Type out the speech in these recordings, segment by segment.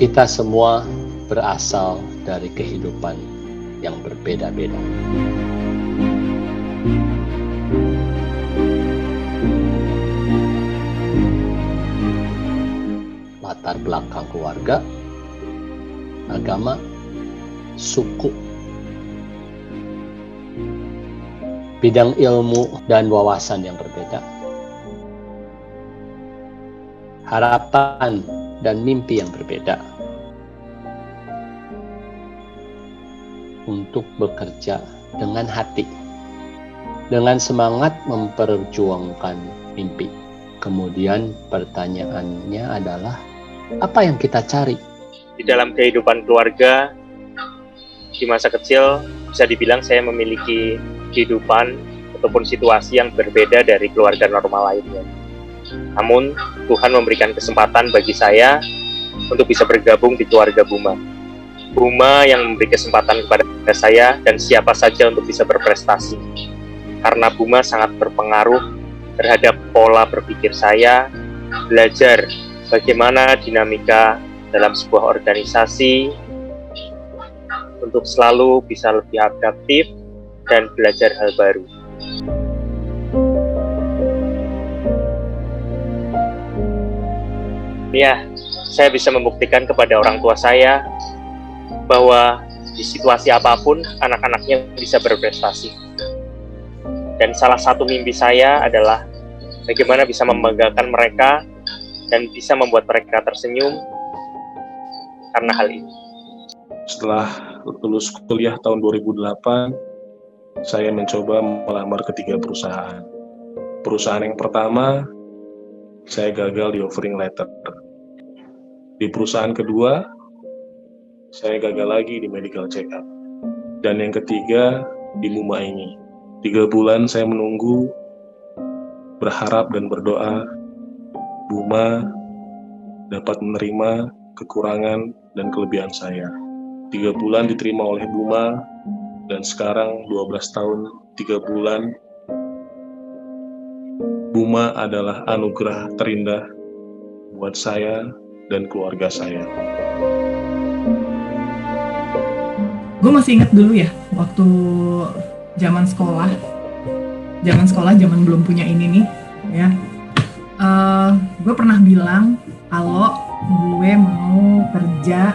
Kita semua berasal dari kehidupan yang berbeda-beda. Latar belakang keluarga, agama, suku, bidang ilmu dan wawasan yang berbeda, harapan dan mimpi yang berbeda. Untuk bekerja dengan hati, dengan semangat memperjuangkan mimpi. Kemudian pertanyaannya adalah, apa yang kita cari? Di dalam kehidupan keluarga, di masa kecil bisa dibilang saya memiliki kehidupan ataupun situasi yang berbeda dari keluarga normal lainnya. Namun Tuhan memberikan kesempatan bagi saya untuk bisa bergabung di keluarga Buma. Buma yang memberi kesempatan kepada saya dan siapa saja untuk bisa berprestasi. Karena Buma sangat berpengaruh terhadap pola berpikir saya, belajar bagaimana dinamika dalam sebuah organisasi untuk selalu bisa lebih adaptif dan belajar hal baru. Ya, saya bisa membuktikan kepada orang tua saya bahwa di situasi apapun anak-anaknya bisa berprestasi. Dan salah satu mimpi saya adalah bagaimana bisa membanggakan mereka dan bisa membuat mereka tersenyum karena hal ini. Setelah lulus kuliah tahun 2008, saya mencoba melamar ke 3 perusahaan. Perusahaan yang pertama, saya gagal di offering letter. Di perusahaan kedua, saya gagal lagi di medical check-up. Dan yang ketiga, di Buma ini. 3 bulan saya menunggu, berharap dan berdoa, Buma dapat menerima kekurangan dan kelebihan saya. 3 bulan diterima oleh Buma, dan sekarang 12 tahun, 3 bulan, Buma adalah anugerah terindah buat saya dan keluarga saya. Gue masih ingat dulu ya, waktu zaman sekolah, zaman belum punya ini nih, ya. Gue pernah bilang kalau gue mau kerja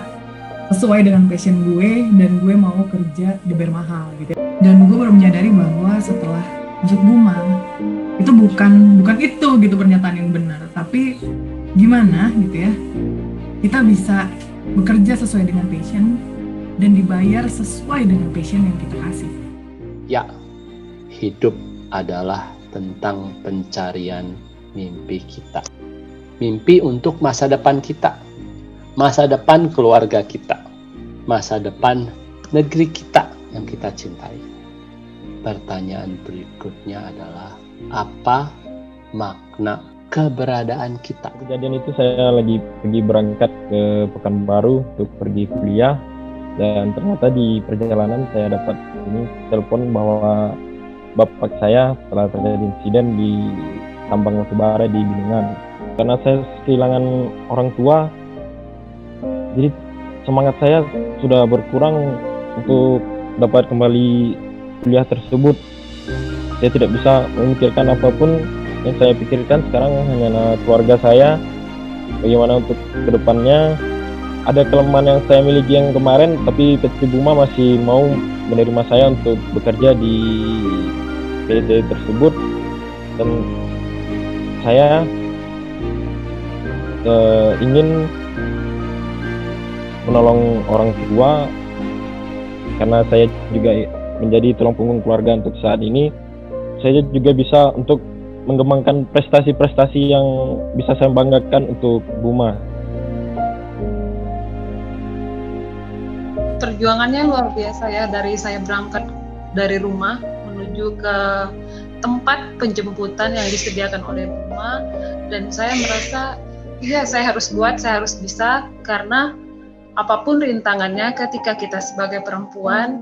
sesuai dengan passion gue dan gue mau kerja di Mahal gitu. Dan gue baru menyadari bahwa setelah masuk Buma itu bukan itu gitu pernyataan yang benar, tapi gimana gitu ya kita bisa bekerja sesuai dengan passion dan dibayar sesuai dengan passion yang kita kasih. Ya, hidup adalah tentang pencarian mimpi kita. Mimpi untuk masa depan kita, masa depan keluarga kita, masa depan negeri kita yang kita cintai. Pertanyaan berikutnya adalah, apa makna keberadaan kita? Kejadian itu saya lagi pergi berangkat ke Pekanbaru untuk pergi kuliah, dan ternyata di perjalanan saya dapat telepon bahwa bapak saya telah terjadi insiden di tambang batubara di Binungan. Karena saya kehilangan orang tua, jadi semangat saya sudah berkurang untuk dapat kembali kuliah tersebut. Saya tidak bisa memikirkan apapun. Yang saya pikirkan sekarang hanya keluarga saya, bagaimana untuk kedepannya. Ada kelemahan yang saya miliki yang kemarin, tapi PT Buma masih mau menerima saya untuk bekerja di PT tersebut, dan saya ingin menolong orang tua karena saya juga menjadi tulang punggung keluarga untuk saat ini. Saya juga bisa untuk mengembangkan prestasi-prestasi yang bisa saya banggakan untuk Buma. Perjuangannya luar biasa ya, dari saya berangkat dari rumah menuju ke tempat penjemputan yang disediakan oleh Buma, dan saya merasa ya saya harus buat, saya harus bisa, karena apapun rintangannya ketika kita sebagai perempuan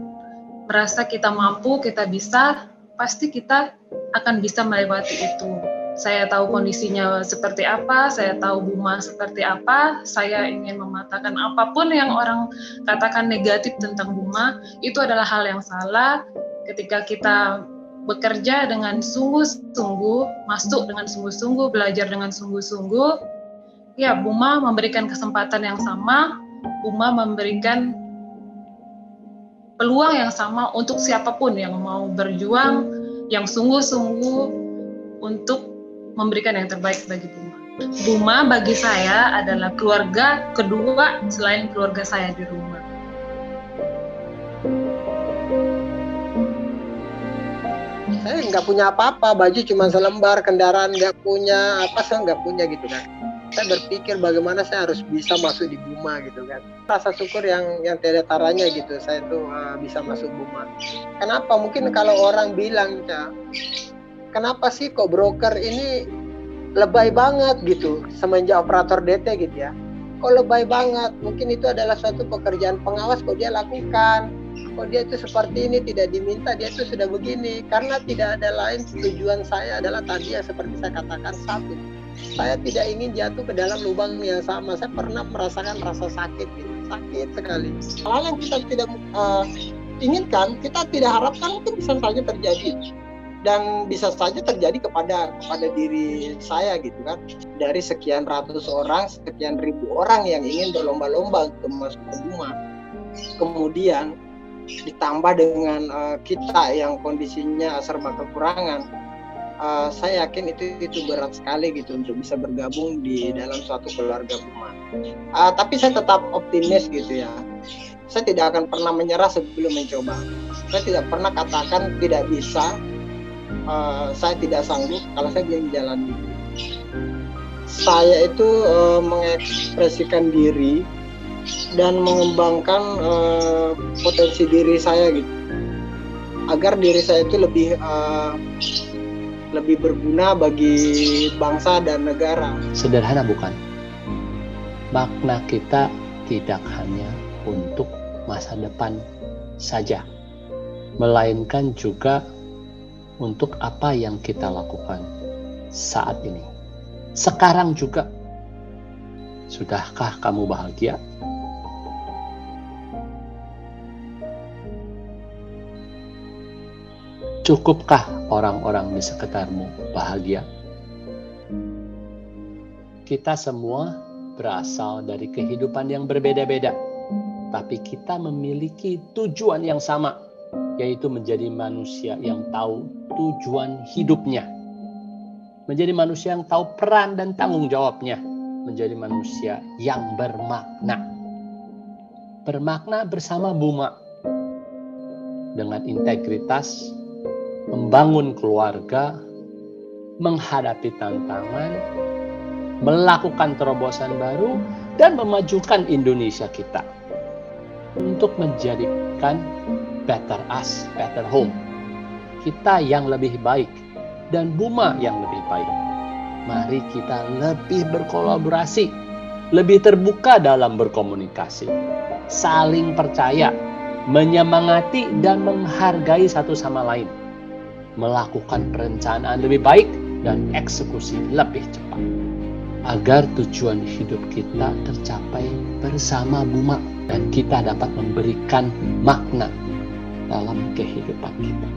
merasa kita mampu, kita bisa, pasti kita akan bisa melewati itu. Saya tahu kondisinya seperti apa, saya tahu Buma seperti apa, saya ingin mematakan apapun yang orang katakan negatif tentang Buma, itu adalah hal yang salah. Ketika kita bekerja dengan sungguh-sungguh, masuk dengan sungguh-sungguh, belajar dengan sungguh-sungguh, ya Buma memberikan kesempatan yang sama, Buma memberikan peluang yang sama untuk siapapun yang mau berjuang, yang sungguh-sungguh untuk memberikan yang terbaik bagi Buma. Buma bagi saya adalah keluarga kedua selain keluarga saya di rumah. Saya nggak punya apa-apa, baju cuma selembar, kendaraan nggak punya, saya nggak punya gitu kan. Saya berpikir bagaimana saya harus bisa masuk di Buma gitu kan. Rasa syukur yang tidak taranya gitu, saya tuh bisa masuk Buma. Kenapa? Mungkin kalau orang bilang, kenapa sih kok broker ini lebay banget gitu semenjak operator DT gitu ya. Kok lebay banget? Mungkin itu adalah suatu pekerjaan pengawas kok dia lakukan. Kok dia itu seperti ini, tidak diminta, dia itu sudah begini. Karena tidak ada lain, tujuan saya adalah tadi yang seperti saya katakan, satu, saya tidak ingin jatuh ke dalam lubang yang sama. Saya pernah merasakan rasa sakit gitu. Sakit sekali. Hal yang kita tidak inginkan, kita tidak harapkan, mungkin bisa saja terjadi. Dan bisa saja terjadi kepada diri saya gitu kan. Dari sekian ratus orang, sekian ribu orang yang ingin berlomba-lomba untuk masuk ke Buma, kemudian ditambah dengan kita yang kondisinya serba kekurangan, saya yakin itu berat sekali gitu untuk bisa bergabung di dalam suatu keluarga Buma. Tapi saya tetap optimis gitu ya. Saya tidak akan pernah menyerah sebelum mencoba. Saya tidak pernah katakan tidak bisa. Saya tidak sanggup kalau saya belum jalani. Saya itu mengekspresikan diri dan mengembangkan potensi diri saya gitu, agar diri saya itu lebih berguna bagi bangsa dan negara. Sederhana bukan? Makna kita tidak hanya untuk masa depan saja, melainkan juga untuk apa yang kita lakukan saat ini. Sekarang juga. Sudahkah kamu bahagia? Cukupkah orang-orang di sekitarmu bahagia? Kita semua berasal dari kehidupan yang berbeda-beda, tapi kita memiliki tujuan yang sama, yaitu menjadi manusia yang tahu tujuan hidupnya, menjadi manusia yang tahu peran dan tanggung jawabnya, menjadi manusia yang bermakna bersama Buma, dengan integritas, membangun keluarga, menghadapi tantangan, melakukan terobosan baru, dan memajukan Indonesia kita untuk menjadikan better us, better home. Kita yang lebih baik dan Buma yang lebih baik. Mari kita lebih berkolaborasi, lebih terbuka dalam berkomunikasi, saling percaya, menyemangati dan menghargai satu sama lain, melakukan perencanaan lebih baik dan eksekusi lebih cepat, agar tujuan hidup kita tercapai bersama Buma dan kita dapat memberikan makna dalam kehidupan kita.